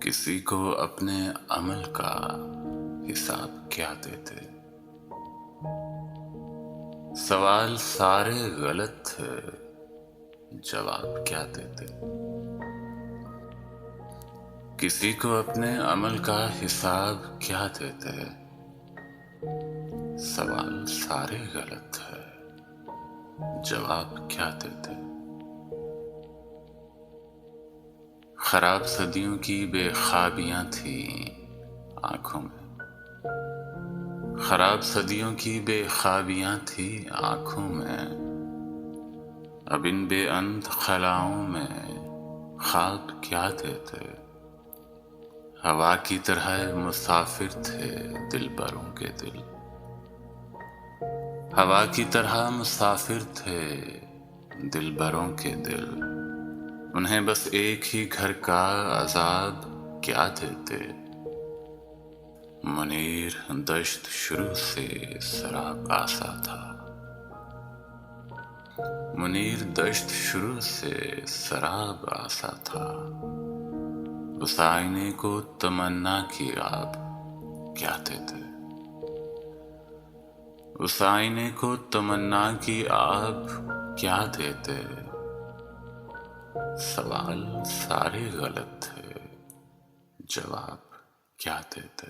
किसी को अपने अमल का हिसाब क्या देते। सवाल सारे गलत थे, जवाब क्या देते। किसी को अपने अमल का हिसाब क्या देते। सवाल सारे गलत है, जवाब क्या देते। खराब सदियों की बेख्वाबियां थी आंखों में। खराब सदियों की बेख्वाबियां थी आंखों में। अब इन बेअंत खलाओं में ख्वाब क्या देते। हवा की तरह मुसाफिर थे दिलबरों के दिल। हवा की तरह मुसाफिर थे दिलबरों के दिल। उन्हें बस एक ही घर का अजाब क्या देते। मुनीर दश्त शुरू से सराब आसा था। मुनीर दश्त शुरू से सराब आसा था। उस आईने को तमन्ना की आप क्या देते। उस आईने को तमन्ना की आप क्या देते। सवाल सारे गलत थे, जवाब क्या देते।